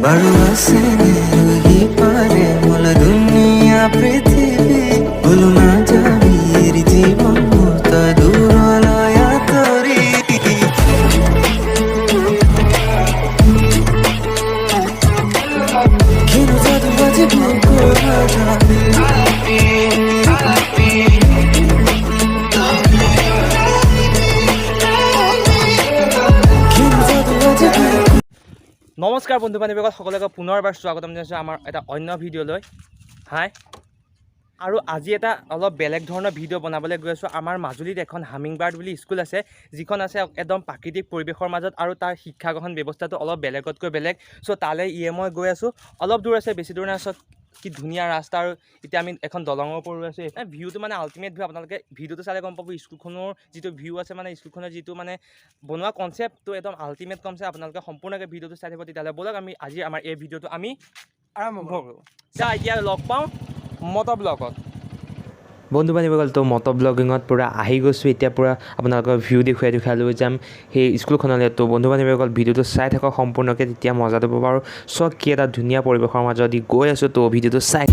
বাৰু আছেনে ৰহি পাৰে মল দুনিয়া পৃথিৱী বোলো না যাবি এৰি জীৱন মোৰ তই দূৰলৈ আঁতৰি কিনো যাদু আজি বুকুৰ মাজত নমস্কাৰ বন্ধু বান্ধৱীসকল সকলোকে পুনৰবাৰ স্বাগতম জনাইছোঁ আমাৰ এটা অন্য ভিডিঅ'লৈ। হাই, আৰু আজি এটা অলপ বেলেগ ধৰণৰ ভিডিঅ' বনাবলৈ গৈ আছোঁ। আমাৰ মাজুলীত এখন হামিংবাৰ্ড বুলি স্কুল আছে, যিখন আছে একদম প্ৰাকৃতিক পৰিৱেশৰ মাজত, আৰু তাৰ শিক্ষা গ্ৰহণ ব্যৱস্থাটো অলপ বেলেগতকৈ বেলেগ। চ' তালৈ মই গৈ আছোঁ, অলপ দূৰ আছে, বেছি দূৰ নাই। চ' কি ধুনীয়া ৰাস্তা, আৰু এতিয়া আমি এখন দলঙৰ ওপৰত আছোঁ। ভিউটো মানে আল্টিমেট ভিউ, আপোনালোকে ভিডিঅ'টো চালে গম পাব। স্কুলখনৰ যিটো ভিউ আছে, মানে স্কুলখনৰ যিটো মানে বনোৱা কনচেপ্টটো একদম আল্টিমেট কনচেপ্ট। আপোনালোকে সম্পূৰ্ণকৈ ভিডিঅ'টো চাই থাকিব, তেতিয়াহ'লে ব'লক আমি আজি আমাৰ এই ভিডিঅ'টো আমি আৰম্ভ কৰোঁ। এতিয়া লগ পাওঁ মট ব্লগত। বন্ধু বান্ধৱীসকল, তো মট ব্লগিঙত পূৰা আহি গৈছোঁ। এতিয়া পূৰা আপোনালোকৰ ভিউ দেখুৱাই লৈ যাম সেই স্কুলখনলৈ। তো বন্ধু বান্ধৱীসকল, ভিডিঅ'টো চাই থাকক সম্পূৰ্ণকৈ, তেতিয়া মজাটো পাব। আৰু চব কি এটা ধুনীয়া পৰিৱেশৰ মাজত দি গৈ আছোঁ, তো ভিডিঅ'টো চাই।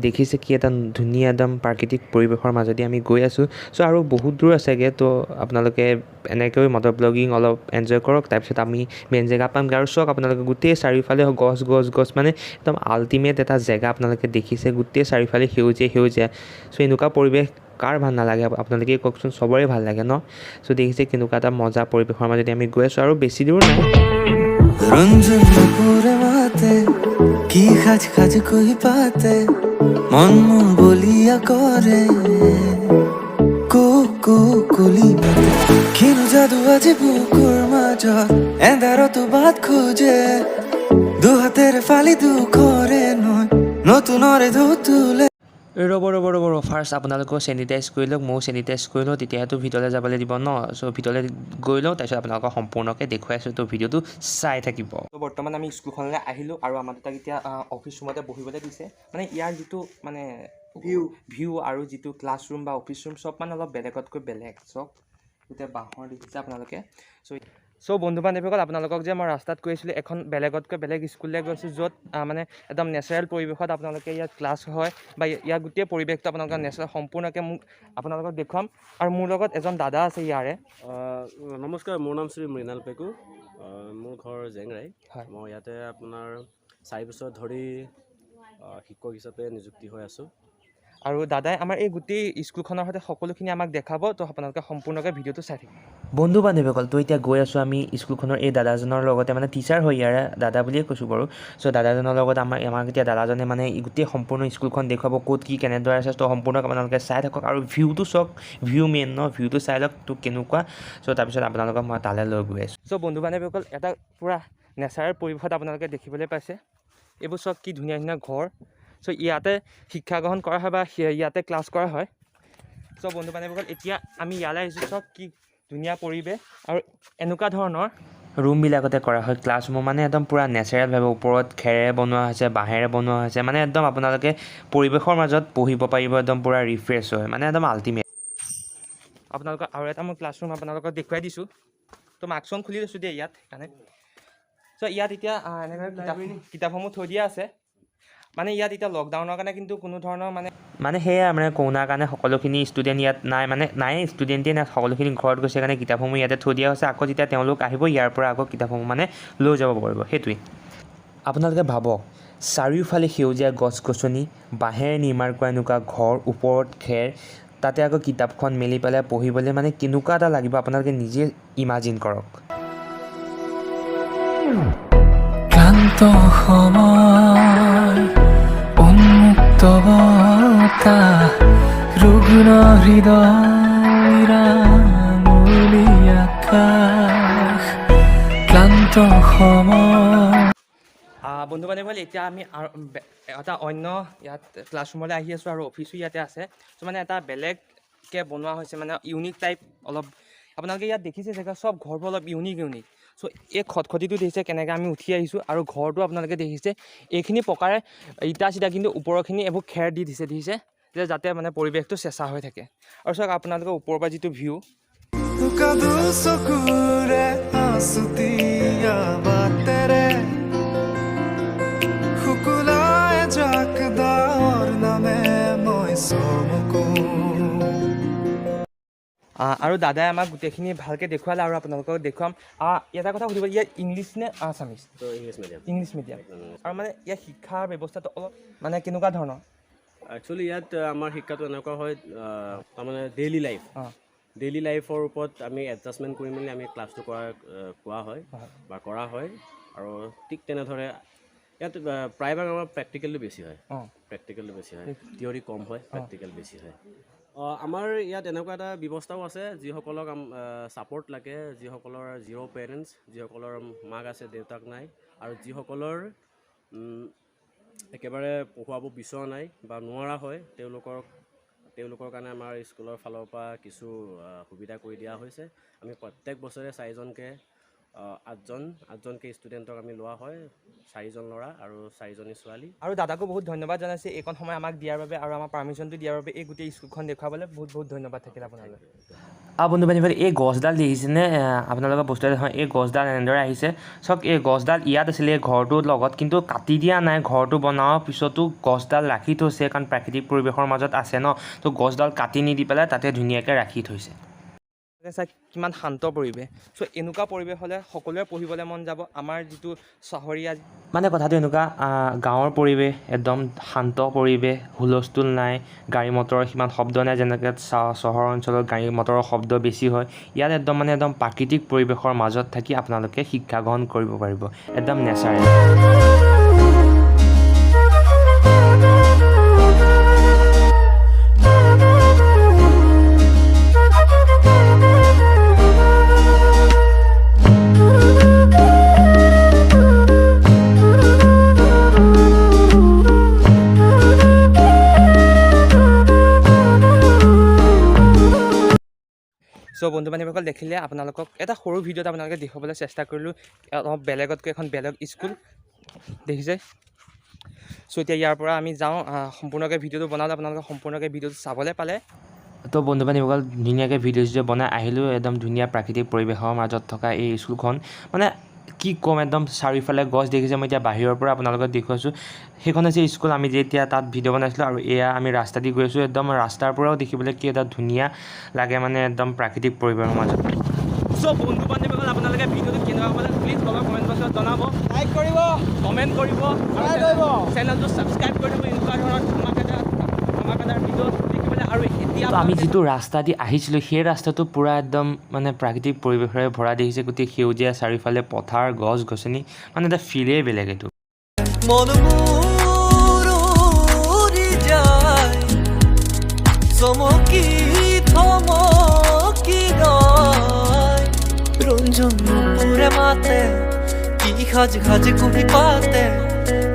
দেখিছে কি এটা ধুনীয়া একদম প্ৰাকৃতিক পৰিৱেশৰ মাজেদি আমি গৈ আছোঁ। চ' আৰু বহুত দূৰ আছেগৈ, তো আপোনালোকে এনেকৈ মটৰ ব্লগিং অলপ এনজয় কৰক। তাৰপিছত আমি মেইন জেগা পামগৈ। আৰু চাওক আপোনালোকে গোটেই চাৰিওফালে গছ মানে একদম আল্টিমেট এটা জেগা আপোনালোকে দেখিছে, গোটেই চাৰিওফালে সেউজীয়া। চ' এনেকুৱা পৰিৱেশ কাৰ ভাল নালাগে আপোনালোকে কওকচোন, চবৰে ভাল লাগে ন। চ' দেখিছে কেনেকুৱা এটা মজা পৰিৱেশৰ মাজেদি আমি গৈ আছোঁ, আৰু বেছি দূৰ নাই। ৰঞ্জন পুৰে মাতে কি খাজ কৈ পাতে মন মোৰ বলিয়া কৰে কুলি মাতে কিনো যাদু আজি বুকুৰ মাজত এন্ধাৰতো বাট খোজে দুহাতেৰে ফালি দুখৰে নয় নতুনৰে ধুতুলে। ৰ'ব ফাৰ্ষ্ট আপোনালোকক চেনিটাইজ কৰি লওক, ময়ো চেনিটাইজ কৰি লওঁ, তেতিয়াতো ভিতৰলৈ যাবলৈ দিব ন। চ' ভিতৰলৈ গৈ লওঁ, তাৰপিছত আপোনালোকক সম্পূৰ্ণকৈ দেখুৱাই আছোঁ, তো ভিডিঅ'টো চাই থাকিব। ত' বৰ্তমান আমি স্কুলখনলৈ আহিলোঁ, আৰু আমাৰ দুটাক এতিয়া অফিচ ৰুমতে বহিবলৈ দিছে। মানে ইয়াৰ যিটো মানে ভিউ আৰু যিটো ক্লাছৰুম বা অফিচ ৰুম, চব মানে অলপ বেলেগতকৈ বেলেগ। চব গোটেই বাঁহৰ দেখিছে আপোনালোকে। চ' বন্ধু বান্ধৱীসকল, আপোনালোকক যে মই ৰাস্তাত কৈ আছিলোঁ, এখন বেলেগতকৈ বেলেগ স্কুললৈ গৈছোঁ, য'ত মানে একদম নেচাৰেল পৰিৱেশত আপোনালোকে ইয়াত ক্লাছ হয়, বা ইয়াৰ গোটেই পৰিৱেশটো আপোনালোকে নেচাৰেল সম্পূৰ্ণকৈ আপোনালোকক দেখুৱাম। আৰু মোৰ লগত এজন দাদা আছে ইয়াৰে। নমস্কাৰ, মোৰ নাম শ্ৰী মৃণাল পেকু, মোৰ ঘৰ জেংৰাই। হয়, মই ইয়াতে আপোনাৰ 4 বছৰ ধৰি শিক্ষক হিচাপে নিযুক্তি হৈ আছোঁ। আৰু দাদাই আমাৰ এই গোটেই স্কুলখনৰ সৈতে সকলোখিনি আমাক দেখাব, তো আপোনালোকে সম্পূৰ্ণকৈ ভিডিঅ'টো চাই থাকিব। বন্ধু বান্ধৱীসকল, তো এতিয়া গৈ আছোঁ আমি স্কুলখনৰ এই দাদাজনৰ লগতে, মানে টিচাৰ হয় ইয়াৰে, দাদা বুলিয়ে কৈছোঁ বাৰু। চ' দাদাজনৰ লগত আমাক এতিয়া দাদাজনে মানে গোটেই সম্পূৰ্ণ স্কুলখন দেখুৱাব, ক'ত কি কেনেদৰে আছে। তো সম্পূৰ্ণকৈ আপোনালোকে চাই থাকক, আৰু ভিউটো চাওক, ভিউ মেইন ন, ভিউটো চাই লওক তো কেনেকুৱা। চ' তাৰপিছত আপোনালোকক মই তালৈ লৈ গৈ আছোঁ। চ' বন্ধু বান্ধৱীসকল, এটা পূৰা নেচাৰেল পৰিৱেশত আপোনালোকে দেখিবলৈ পাইছে। এইবোৰ চব কি ধুনীয়া ঘৰ। চ' ইয়াতে শিক্ষা গ্ৰহণ কৰা হয়, বা ইয়াতে ক্লাছ কৰা হয়। চ' বন্ধু বান্ধৱীসকল, এতিয়া আমি ইয়ালৈ আহিছোঁ। চব কি ধুনীয়া পৰিৱেশ, আৰু এনেকুৱা ধৰণৰ ৰুমবিলাকতে কৰা হয় ক্লাছসমূহ। মানে একদম পূৰা নেচাৰেলভাৱে ওপৰত খেৰেৰে বনোৱা হৈছে, বাঁহেৰে বনোৱা হৈছে। মানে একদম আপোনালোকে পৰিৱেশৰ মাজত পঢ়িব পাৰিব, একদম পূৰা ৰিফ্ৰেছ হয়, মানে একদম আল্টিমেট। আপোনালোকক আৰু এটা মই ক্লাছৰুম আপোনালোকক দেখুৱাই দিছোঁ। তো মাস্কখন খুলি লৈছোঁ দেই ইয়াত, সেইকাৰণে। চ' ইয়াত এতিয়া এনেকৈ কিতাপসমূহ থৈ দিয়া আছে। মানে ইয়াত এতিয়া লকডাউনৰ কাৰণে কিন্তু কোনো ধৰণৰ মানে সেয়াই, মানে কৰোণাৰ কাৰণে সকলোখিনি ষ্টুডেণ্ট ইয়াত নাই ষ্টুডেণ্টেই নাই, সকলোখিনি ঘৰত গৈছে কাৰণে কিতাপসমূহ ইয়াতে থৈ দিয়া হৈছে। আকৌ যেতিয়া তেওঁলোক আহিব, ইয়াৰ পৰা আকৌ কিতাপসমূহ মানে লৈ যাব পাৰিব, সেইটোৱেই। আপোনালোকে ভাবক, চাৰিওফালে সেউজীয়া গছ গছনি, বাঁহেৰে নিৰ্মাণ কৰা এনেকুৱা ঘৰ, ওপৰত খেৰ, তাতে আকৌ কিতাপখন মেলি পেলাই পঢ়িবলৈ মানে কেনেকুৱা এটা লাগিব আপোনালোকে নিজে ইমাজিন কৰক। ক্লান্ত সময় এটা ৰুগ্ন হৃদয়ৰা মুলি আকাশ ক্লান্ত সময় বন্ধু বান্ধৱীসকল এতিয়া আমি এটা অন্য ইয়াত ক্লাছৰুমলৈ আহি আছোঁ আৰু অফিচো ইয়াতে আছে চ' মানে এটা বেলেগকৈ বনোৱা হৈছে মানে ইউনিক টাইপ অলপ আপোনালোকে ইয়াত দেখিছে চাগে চব ঘৰবোৰ অলপ ইউনিক চ' এই খটখটিটো দেখিছে কেনেকৈ আমি উঠি আহিছোঁ আৰু ঘৰটো আপোনালোকে দেখিছে এইখিনি পকাৰে ইটা চিটা কিন্তু ওপৰৰখিনি এইবোৰ খেৰ দি দিছে দেখিছে যে যাতে মানে পৰিৱেশটো চেঁচা হৈ থাকে আৰু চাওক আপোনালোকে ওপৰৰ পৰা যিটো ভিউ কাদু চকুৰে আঁচুতীয়া বাটেৰে শুকুলাই জাক দাৱৰ নামে মই চমকো আৰু দাদাই আমাক গোটেইখিনি ভালকৈ দেখুৱালে আৰু আপোনালোকক দেখুৱাম এটা কথা সুধিব ইয়াত ইংলিছ নে আছামিজ তো ইংলিছ মিডিয়াম আৰু মানে ইয়াৰ শিক্ষাৰ ব্যৱস্থাটো অলপ মানে কেনেকুৱা ধৰণৰ একচুৱেলি ইয়াত আমাৰ শিক্ষাটো এনেকুৱা হয় তাৰমানে ডেইলি লাইফৰ ওপৰত আমি এডজাষ্টমেণ্ট কৰি মেলি আমি ক্লাছটো কোৱা হয় বা কৰা হয় আৰু ঠিক তেনেদৰে ইয়াত প্ৰায়ভাগ আমাৰ প্ৰেক্টিকেলটো বেছি হয় থিয়ৰী কম হয় প্ৰেক্টিকেল বেছি হয় আমাৰ ইয়াত এনেকুৱা এটা ব্যৱস্থাও আছে যিসকলক ছাপৰ্ট লাগে যিসকলৰ জিৰ' পেৰেণ্টছ যিসকলৰ মাক আছে দেউতাক নাই আৰু যিসকলৰ একেবাৰে পঢ়ুৱাব বিচৰা নাই বা নোৱাৰা হয় তেওঁলোকৰ কাৰণে আমাৰ স্কুলৰ ফালৰ পৰা কিছু সুবিধা কৰি দিয়া হৈছে আমি প্ৰত্যেক বছৰে 8জনকৈ ষ্টুডেণ্টক আমি লোৱা হয় 4জন ল'ৰা আৰু 4জনী ছোৱালী আৰু দাদাকো বহুত ধন্যবাদ জনাইছে এইকণ সময় আমাক দিয়াৰ বাবে আৰু আমাৰ পাৰ্মিশ্যনটো দিয়াৰ বাবে এই গোটেই স্কুলখন দেখুৱাবলৈ বহুত বহুত ধন্যবাদ থাকিল আপোনালোক বন্ধু বান্ধৱী এই গছডাল দেখিছেনে আপোনালোকৰ বস্তু এটা হয় এই গছডাল এনেদৰে আহিছে চাওক এই গছডাল ইয়াত আছিলে এই ঘৰটোৰ লগত কিন্তু কাটি দিয়া নাই ঘৰটো বনোৱাৰ পিছতো গছডাল ৰাখি থৈছে কাৰণ প্ৰাকৃতিক পৰিৱেশৰ মাজত আছে ন তো গছডাল কাটি নিদি পেলাই তাতে ধুনীয়াকৈ ৰাখি থৈছে চাই কিমান শান্ত পৰিৱেশ চ' এনেকুৱা পৰিৱেশ হ'লে সকলোৱে পঢ়িবলৈ মন যাব আমাৰ যিটো চহৰীয়া মানে কথাটো এনেকুৱা গাঁৱৰ পৰিৱেশ একদম শান্ত পৰিৱেশ হুলস্থুল নাই গাড়ী মটৰৰ সিমান শব্দ নাই যেনেকৈ চহৰ অঞ্চলত গাড়ী মটৰৰ শব্দ বেছি হয় ইয়াত একদম প্ৰাকৃতিক পৰিৱেশৰ মাজত থাকি আপোনালোকে শিক্ষা গ্ৰহণ কৰিব পাৰিব একদম নেচাৰেল চ' বন্ধু বান্ধৱীসকল দেখিলে আপোনালোকক এটা সৰু ভিডিঅ'ত আপোনালোকে দেখুৱাবলৈ চেষ্টা কৰিলোঁ অলপ বেলেগতকৈ এখন বেলেগ স্কুল দেখিছে চ' এতিয়া ইয়াৰ পৰা আমি যাওঁ সম্পূৰ্ণকৈ ভিডিঅ'টো বনালে আপোনালোকে সম্পূৰ্ণকৈ ভিডিঅ'টো চাবলৈ পালে তো বন্ধু বান্ধৱীসকল ধুনীয়াকৈ ভিডিঅ' বনাই আহিলোঁ একদম ধুনীয়া প্ৰাকৃতিক পৰিৱেশৰ মাজত থকা এই স্কুলখন মানে কি ক'ম একদম চাৰিওফালে গছ দেখিছে মই এতিয়া বাহিৰৰ পৰা আপোনালোকক দেখুৱাইছোঁ সেইখন হৈছে স্কুল আমি যেতিয়া তাত ভিডিঅ' বনাইছিলোঁ আৰু এয়া আমি ৰাস্তা দি গৈ আছোঁ একদম ৰাস্তাৰ পৰাও দেখিবলৈ কি এটা ধুনীয়া লাগে মানে একদম প্ৰাকৃতিক পৰিৱেশৰ মাজত চ' বন্ধু বান্ধৱীসকল আপোনালোকে ভিডিঅ'টো কেনেকুৱা পালে প্লিজ তলৰ কমেণ্ট বক্সত জনাব লাইক কৰিব কমেণ্ট কৰিব চেনেলটো ছাবস্ক্ৰাইব কৰি দিব এনেকুৱা ধৰণৰ ধমাকাদাৰ ভিডিঅ' দেখিবলৈ আৰু এতিয়া আমি যিটো ৰাস্তা দি আহিছিলোঁ সেই ৰাস্তাটো পূৰা একদম মানে প্ৰাকৃতিক পৰিৱেশেৰে ভৰা দেখিছে গোটেই সেউজীয়া চাৰিওফালে পথাৰ গছ গছনি মানে এটা ফিলেই বেলেগ এইটো চমকি থমকি ৰয় ৰঞ্জন নুপুৰে মাতে কি সাজ সাজি কুহি পাতে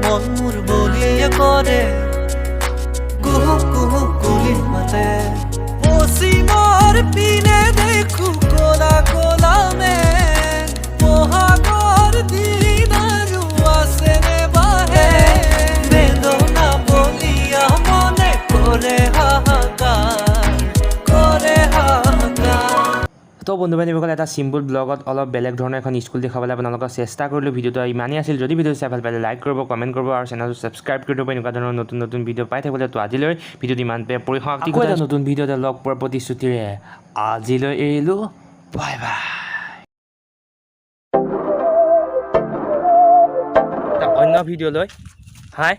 মন মোৰ বলিয়ে কৰে কুহু কুহু কুলি মাতে পশ্চিমৰ পিনে দেখো কলা কলা মেঘ বহাগৰ দিন আৰু আছেনে বাহে বেদনা বলিয়া মনে কৰে তো বন্ধু বান্ধৱীসকল এটা চিম্পুল ব্লগত অলপ বেলেগ ধৰণৰ এখন স্কুল দেখুৱাবলৈ আপোনালোকক চেষ্টা কৰিলোঁ ভিডিঅ'টো ইমানেই আছিল যদি ভিডিঅ'টো চাই ভাল পালে লাইক কৰিব কমেণ্ট কৰিব আৰু চেনেলটো ছাবস্ক্ৰাইব কৰি দিব এনেকুৱা ধৰণৰ নতুন ভিডিঅ' পাই থাকিবলৈ তো আজিলৈ ভিডিঅ'টো ইমানতে পৰিসমাপ্তি কৰি এটা নতুন ভিডিঅ'তে লগ পোৱাৰ প্ৰতিশ্ৰুতিৰে আজিলৈ এৰিলোঁ বাই বাই অন্য ভিডিঅ'লৈ হাই